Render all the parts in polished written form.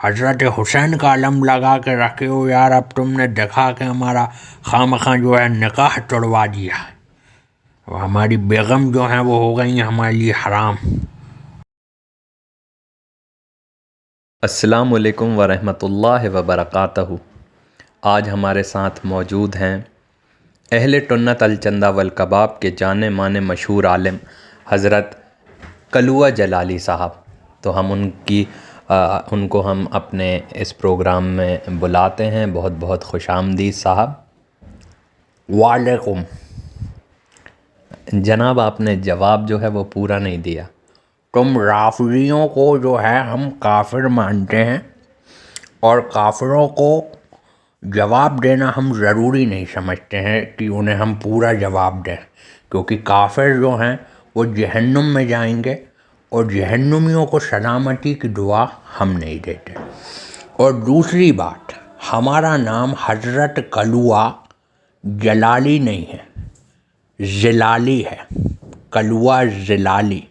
हज़रत हुसैन का अलम लगा के रखे हो यार। अब तुमने दिखा के हमारा खामखा जो है निकाह तोड़वा दिया है। हमारी बेगम जो है वो हो गई हमारे लिए हराम। अस्सलामु अलैकुम वरहमतुल्लाहि वबरकातहू। आज हमारे साथ मौजूद हैं अहले टुन्नत अलचंदा वल कबाब के जाने माने मशहूर आलिम हज़रत कलुआ जलाली साहब। तो हम उनको हम अपने इस प्रोग्राम में बुलाते हैं। बहुत बहुत खुशामदीद साहब। वालेकुम। जनाब, आपने जवाब जो है वो पूरा नहीं दिया। तुम राफिजियों को जो है हम काफिर मानते हैं और काफिरों को जवाब देना हम ज़रूरी नहीं समझते हैं कि उन्हें हम पूरा जवाब दें, क्योंकि काफिर जो हैं वो जहन्नुम में जाएंगे और जहन्नुमियों को सलामती की दुआ हम नहीं देते। और दूसरी बात, हमारा नाम हज़रत कलुआ जलाली नहीं है, ज़िलाली है। कलुआ ज़िलाली।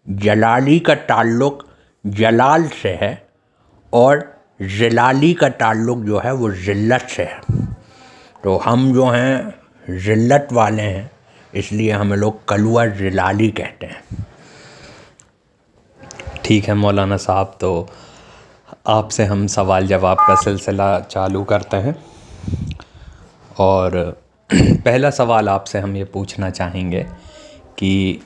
जलाली का ताल्लुक़ जलाल से है और ज़िलाली का ताल्लुक़ जो है वो ज़िल्लत से है। तो हम जो हैं ज़िल्लत वाले हैं, इसलिए हमें लोग कलुआ ज़िलाली कहते हैं। ठीक है मौलाना साहब, तो आपसे हम सवाल जवाब का सिलसिला चालू करते हैं। और पहला सवाल आपसे हम ये पूछना चाहेंगे कि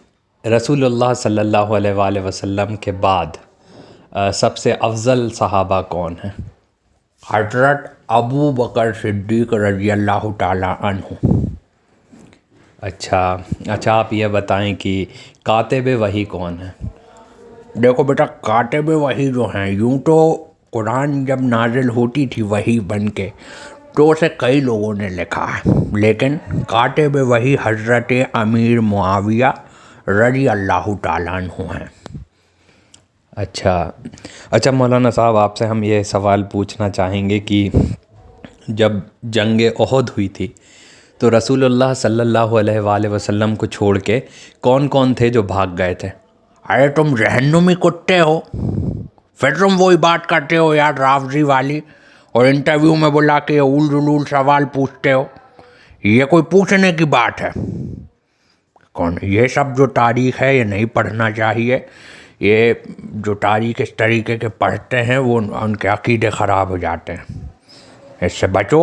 रसूलुल्लाह सल्लल्लाहु अलैहि वसल्लम के बाद सबसे अफ़ज़ल सहाबा कौन हैं? हज़रत अबू बकर सिद्दीक़ रज़ियल्लाहु ताला अन्हु। अच्छा, आप ये बताएं कि कातिब वही कौन है? देखो बेटा, कातिब वही जो हैं, यूँ तो कुरान जब नाजिल होती थी वही बन के, तो उसे कई लोगों ने लिखा है, लेकिन कातिब वही हज़रत अमीर मुआविया रज़ी अल्लाह ताला अन्हु हैं। अच्छा मौलाना साहब, आपसे हम ये सवाल पूछना चाहेंगे कि जब जंग ओहद हुई थी तो रसूलुल्लाह सल्लल्लाहु अलैहि वसल्लम को छोड़ के कौन कौन थे जो भाग गए थे? अरे तुम जहन्नुमी कुत्ते हो, फिर तुम वही बात करते हो यार राफजी वाली, और इंटरव्यू में बुला के उल जुलूल सवाल पूछते हो। ये कोई पूछने की बात है? कौन ये सब जो तारीख़ है ये नहीं पढ़ना चाहिए। ये जो तारीख़ इस तरीके के पढ़ते हैं वो उनके अकीदे ख़राब हो जाते हैं। इससे बचो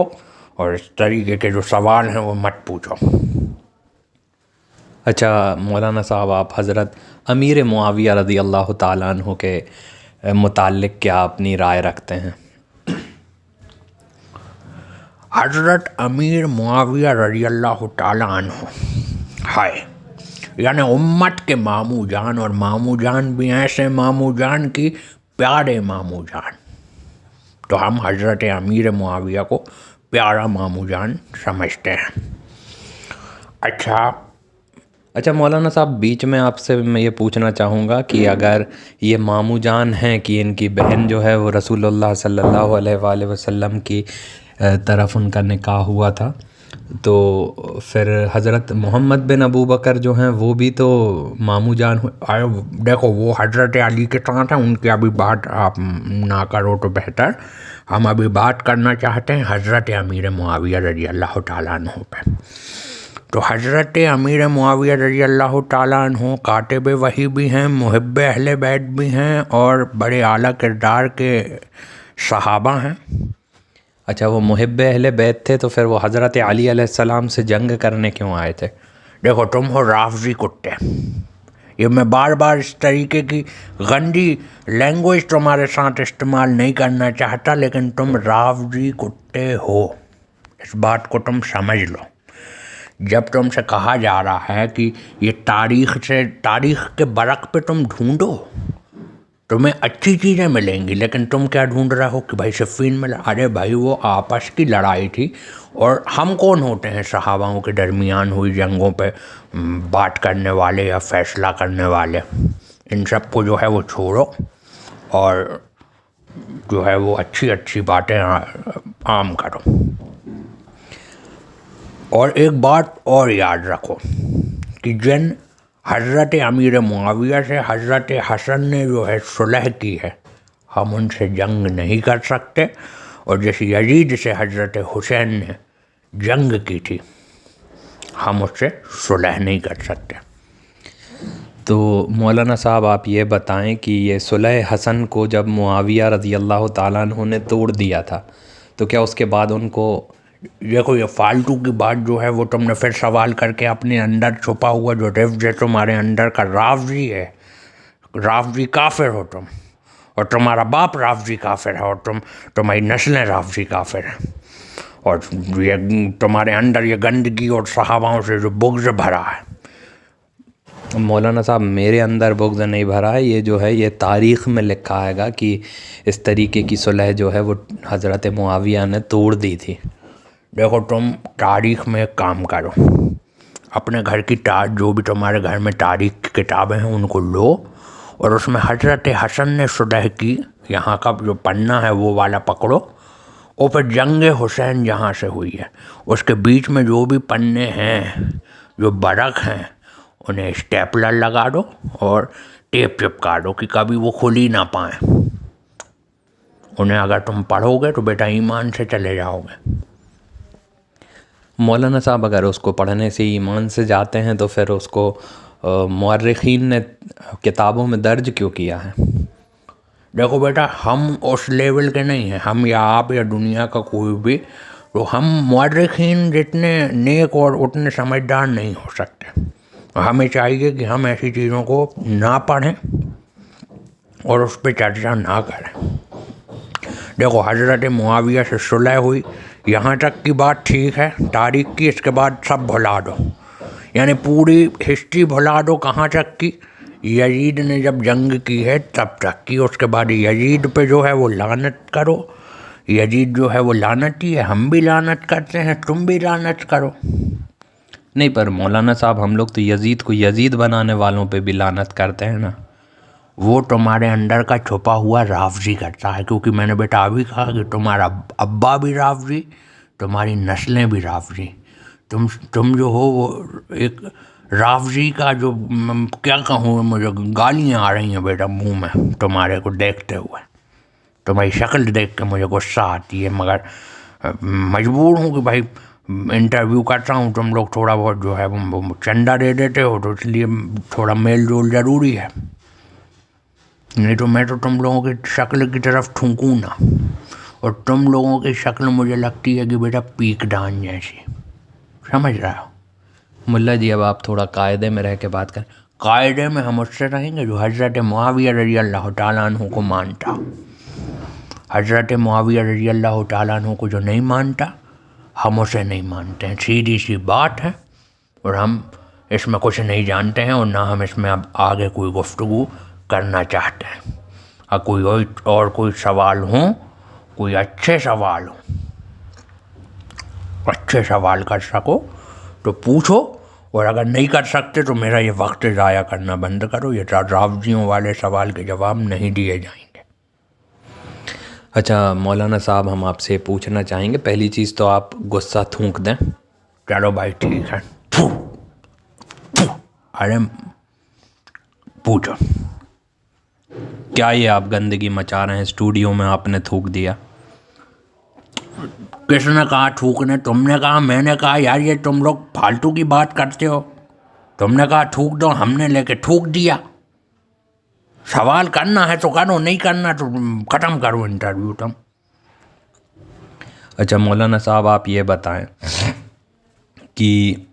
और इस तरीके के जो सवाल हैं वो मत पूछो। अच्छा मौलाना साहब, आप हज़रत अमीर मुआविया रज़ी अल्लाह ताला अन्हु के मुताल्लिक़ क्या अपनी राय रखते हैं? हज़रत अमीर मुआविया रज़ी अल्लाह ताला अन्हु हाय, यानी उम्मत के मामू जान, और मामू जान भी ऐसे मामू जान की प्यारे मामू जान। तो हम हज़रत अमीर मुआविया को प्यारा मामू जान समझते हैं। अच्छा मौलाना साहब, बीच में आपसे मैं ये पूछना चाहूँगा कि अगर ये मामू जान हैं कि इनकी बहन जो है वो रसूलुल्लाह सल्लल्लाहु अलैहि वसल्लम की तरफ उनका निकाह हुआ था, तो फिर हज़रत मोहम्मद बिन अबू बकर जो हैं वो भी तो मामू जान हुए। अरे देखो, वो हज़रत अली के साथ हैं, उनकी अभी बात आप ना करो तो बेहतर। हम अभी बात करना चाहते हैं हज़रत अमीर मुआविया रज़ी अल्लाह ताला अन्हु पे। तो हज़रत अमीर मुआविया रज़ी अल्लाह ताला अन्हु कातिब वही भी हैं, मुहिब्ब अहले बैत भी हैं और बड़े आला किरदार के सहाबा हैं। अच्छा, वो मुहिब्ब अहले बैत थे, तो फिर वो हज़रत अली अलैहिस्सलाम से जंग करने क्यों आए थे? देखो, तुम हो राफजी कुत्ते। ये मैं बार बार इस तरीके की गंदी लैंग्वेज तुम्हारे साथ इस्तेमाल नहीं करना चाहता, लेकिन तुम राफजी कुत्ते हो, इस बात को तुम समझ लो। जब तुमसे कहा जा रहा है कि ये तारीख़ के बरक़ पे तुम ढूंढो, तुम्हें अच्छी चीज़ें मिलेंगी, लेकिन तुम क्या ढूंढ रहे हो कि भाई सिफ़ीन मिला। अरे भाई, वो आपस की लड़ाई थी, और हम कौन होते हैं सहाबाओं के दरमियान हुई जंगों पे बात करने वाले या फ़ैसला करने वाले। इन सब को जो है वो छोड़ो और जो है वो अच्छी अच्छी बातें आम करो। और एक बात और याद रखो कि जिन हज़रत अमीर मुआविया से हज़रत हसन ने जो है सुलह की है, हम उनसे जंग नहीं कर सकते, और जैसे यजीद से हज़रत हुसैन ने जंग की थी, हम उससे सुलह नहीं कर सकते। तो मौलाना साहब आप ये बताएं कि ये सुलह हसन को जब मुआविया रज़ी अल्लाह ताला अन्हु ने तोड़ दिया था, तो क्या उसके बाद उनको, देखो ये फालतू की बात जो है वो तुमने फिर सवाल करके अपने अंदर छुपा हुआ जो रिफ्ज है तुम्हारे अंदर का, रावजी है, रावजी काफिर हो तुम, और तुम्हारा बाप रावजी काफिर है, और तुम्हारी नस्लें रावजी काफिर है, और ये तुम्हारे अंदर ये गंदगी और सहाबाओं से जो बुग़्ज़ भरा है। मौलाना साहब मेरे अंदर बुग़्ज़ नहीं भरा है, ये जो है ये तारीख़ में लिखा हैगा कि इस तरीके की सुलह जो है वो हज़रत मुआविया ने तोड़ दी थी। देखो तुम तारीख़ में एक काम करो, अपने घर की जो भी तुम्हारे घर में तारीख़ की किताबें हैं उनको लो, और उसमें हज़रत हसन ने सुलह की यहाँ का जो पन्ना है वो वाला पकड़ो, और फिर जंग हुसैन जहाँ से हुई है उसके बीच में जो भी पन्ने हैं, जो बरक हैं, उन्हें स्टेपलर लगा दो और टेप चिपका दो कि कभी वो खुल ही ना पाएँ। उन्हें अगर तुम पढ़ोगे तो बेटा ईमान से चले जाओगे। मौलाना साहब अगर उसको पढ़ने से ईमान से जाते हैं तो फिर उसको मुअर्रिखीन ने किताबों में दर्ज क्यों किया है? देखो बेटा, हम उस लेवल के नहीं हैं, हम या आप या दुनिया का कोई भी, तो हम मुअर्रिखीन जितने नेक और उतने समझदार नहीं हो सकते। हमें चाहिए कि हम ऐसी चीज़ों को ना पढ़ें और उस पर चर्चा ना करें। देखो हज़रत मुआविया से सुलह हुई, यहाँ तक की बात ठीक है तारीख़ की, इसके बाद सब भुला दो, यानी पूरी हिस्ट्री भुला दो। कहाँ तक की? यजीद ने जब जंग की है तब तक की। उसके बाद यजीद पे जो है वो लानत करो, यजीद जो है वो लानती है, हम भी लानत करते हैं, तुम भी लानत करो। नहीं पर मौलाना साहब हम लोग तो यजीद को यजीद बनाने वालों पे भी लानत करते हैं ना। वो तुम्हारे अंदर का छुपा हुआ रावजी करता है, क्योंकि मैंने बेटा अभी कहा कि तुम्हारा अब्बा भी रावजी, तुम्हारी नस्लें भी रावजी। तुम जो हो वो एक रावजी का जो क्या कहूँ, मुझे गालियाँ आ रही हैं बेटा मुंह में तुम्हारे को देखते हुए। तुम्हारी शक्ल देख के मुझे गुस्सा आती है, मगर मजबूर हूँ कि भाई इंटरव्यू करता हूँ, तुम लोग थोड़ा बहुत जो है वो चंदा दे देते हो, तो इसलिए थोड़ा मेल जोल ज़रूरी है, नहीं तो मैं तो तुम लोगों की शक्ल की तरफ थूकूँ ना। और तुम लोगों की शक्ल मुझे लगती है कि बेटा पीक डान जैसी, समझ रहे हो? मुल्ला जी अब आप थोड़ा कायदे में रह के बात करें। कायदे में हम उससे रहेंगे जो हज़रत मुआविया रज़ी अल्लाह ताला अन्हु को मानता। हज़रत मुआविया रज़ी अल्लाह ताला अन्हु को जो नहीं मानता, हम उसे नहीं मानते हैं, सीधी सी बात है। और हम इसमें कुछ नहीं जानते हैं, और ना हम इसमें अब आगे कोई गुफ्तगू करना चाहते हैं। कोई कोई सवाल हो, कोई अच्छे सवाल हो, अच्छे सवाल कर सको तो पूछो, और अगर नहीं कर सकते तो मेरा ये वक्त ज़ाया करना बंद करो। ये रावजियों वाले सवाल के जवाब नहीं दिए जाएंगे। अच्छा मौलाना साहब हम आपसे पूछना चाहेंगे, पहली चीज़ तो आप गुस्सा थूक दें। चलो भाई ठीक है, अरे पूछो। क्या ये आप गंदगी मचा रहे हैं स्टूडियो में, आपने थूक दिया? किसने कहा थूकने? तुमने कहा, मैंने कहा? यार ये तुम लोग फालतू की बात करते हो। तुमने कहा थूक दो, हमने लेके थूक दिया। सवाल करना है तो करो, नहीं करना तो ख़त्म करो इंटरव्यू तुम। अच्छा मौलाना साहब आप ये बताएं कि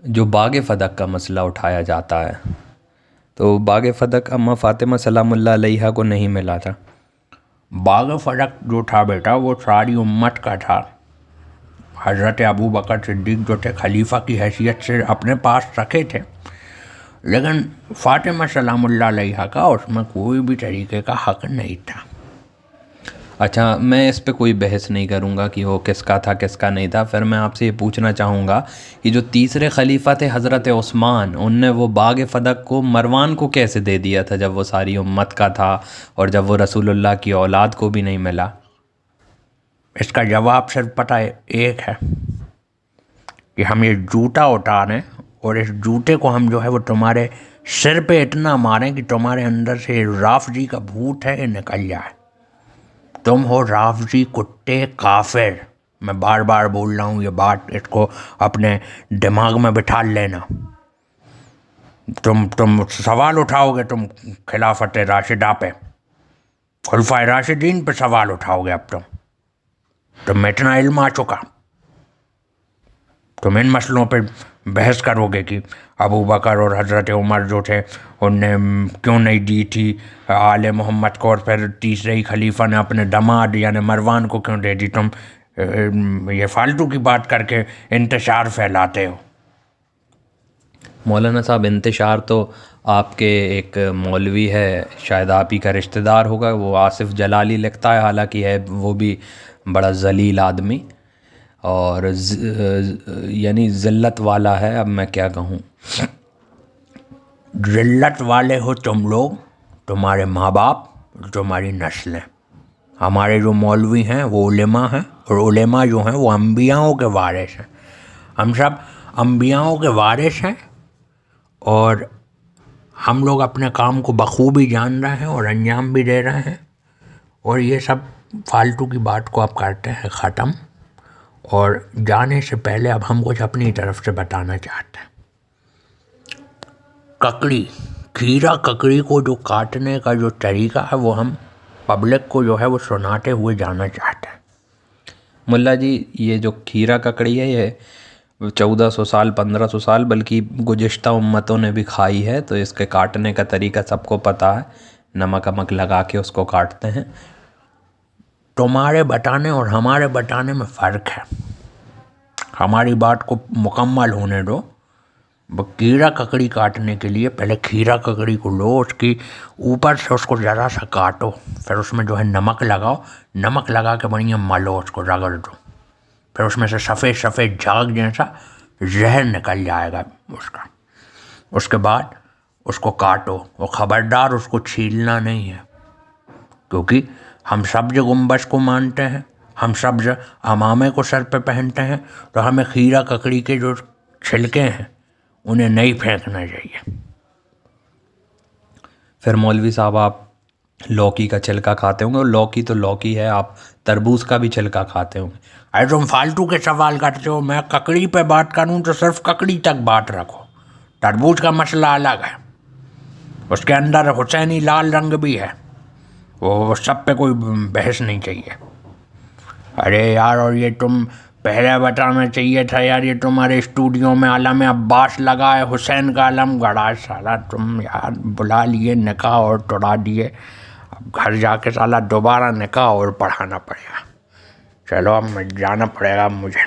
जो बाग फ़दक का मसला उठाया जाता है, तो बाग फ़दक अम्मा फ़ातिमा सलामुल्लाह अलैहा को नहीं मिला था। बाग फ़दक जो था बेटा वो सारी उम्मत का था। हज़रत अबू बकर सिद्दीक़ जो थे खलीफा की हैसियत से अपने पास रखे थे, लेकिन फ़ातिमा सलामुल्लाह अलैहा का उसमें कोई भी तरीके का हक़ नहीं था। अच्छा मैं इस पे कोई बहस नहीं करूँगा कि वो किसका था किसका नहीं था। फिर मैं आपसे ये पूछना चाहूँगा कि जो तीसरे खलीफा थे हज़रत उस्मान, उनने वो बाग फ़दक को मरवान को कैसे दे दिया था जब वो सारी उम्मत का था और जब वो रसूलुल्लाह की औलाद को भी नहीं मिला? इसका जवाब सिर्फ पता है एक है कि हम ये जूता उतारें और इस जूते को हम जो है वो तुम्हारे सिर पे इतना मारें कि तुम्हारे अंदर से राफजी का भूत है ये निकल जाए। तुम हो राफजी कुत्ते काफिर। मैं बार बार बोल रहा हूँ ये बात, इसको अपने दिमाग में बिठा लेना। तुम सवाल उठाओगे, तुम खिलाफत राशिदा पे, खुलफाए राशिदीन पे सवाल उठाओगे। अब तुम इतना इल्म आ चुका, तुम इन मसलों पे बहस करोगे कि अबू बकर और हज़रत उमर जो थे उनने क्यों नहीं दी थी आले मोहम्मद को, और फिर तीसरे ही खलीफा ने अपने दामाद यानी मरवान को क्यों दे दी। तुम ये फालतू की बात करके इंतशार फैलाते हो। मौलाना साहब, इंतशार तो आपके एक मौलवी है, शायद आप ही का रिश्तेदार होगा, वो आसिफ जलाली लिखता है, हालांकि है वो भी बड़ा जलील आदमी और यानी ज़िल्लत वाला है। अब मैं क्या कहूँ, ज़िल्लत वाले हो तुम लोग, तुम्हारे माँ बाप, तुम्हारी नस्लें। हमारे जो मौलवी हैं वो उलेमा हैं, और उलेमा जो हैं वो अंबियाओं के वारिस हैं। हम सब अंबियाओं के वारिस हैं और हम लोग अपने काम को बखूबी जान रहे हैं और अंजाम भी दे रहे हैं। और ये सब फालतू की बात को अब करते हैं ख़त्म, और जाने से पहले अब हम कुछ अपनी तरफ से बताना चाहते हैं। ककड़ी, खीरा ककड़ी को जो काटने का जो तरीका है वो हम पब्लिक को जो है वो सुनाते हुए जाना चाहते हैं। मुल्ला जी, ये जो खीरा ककड़ी है ये 1400 साल 1500 साल बल्कि गुज़िश्ता उम्मतों ने भी खाई है, तो इसके काटने का तरीका सबको पता है। नमक अमक लगा के उसको काटते हैं। तुम्हारे बताने और हमारे बताने में फ़र्क है। हमारी बात को मुकम्मल होने दो। कीड़ा ककड़ी काटने के लिए पहले खीरा ककड़ी को लो, उसकी ऊपर से उसको ज़रा सा काटो, फिर उसमें जो है नमक लगाओ, नमक लगा के बढ़िया मलो, उसको रगड़ दो, फिर उसमें से सफ़ेद सफ़ेद झाग जैसा जहर निकल जाएगा उसका। उसके बाद उसको काटो, और ख़बरदार उसको छीलना नहीं है, क्योंकि हम सब्ज़ गुम्बज को मानते हैं, हम सब्ज़ अमामे को सर पे पहनते हैं, तो हमें खीरा ककड़ी के जो छिलके हैं उन्हें नहीं फेंकना चाहिए। फिर मौलवी साहब, आप लौकी का छिलका खाते होंगे, और लौकी तो लौकी है, आप तरबूज का भी छिलका खाते होंगे। अरे तुम फालतू के सवाल करते हो। मैं ककड़ी पे बात करूं तो सिर्फ ककड़ी तक बात रखो। तरबूज का मसला अलग है, उसके अंदर हुसैनी लाल रंग भी है, वो सब पे कोई बहस नहीं चाहिए। अरे यार, और ये तुम पहले बताना चाहिए था यार, ये तुम्हारे स्टूडियो में आलम अब्बास लगा है, हुसैन का आलम गड़ा है। साला तुम यार बुला लिए, निकाह और तोड़ा दिए। अब घर जाके साला दोबारा निकाह और पढ़ाना पड़ेगा। चलो अब जाना पड़ेगा मुझे।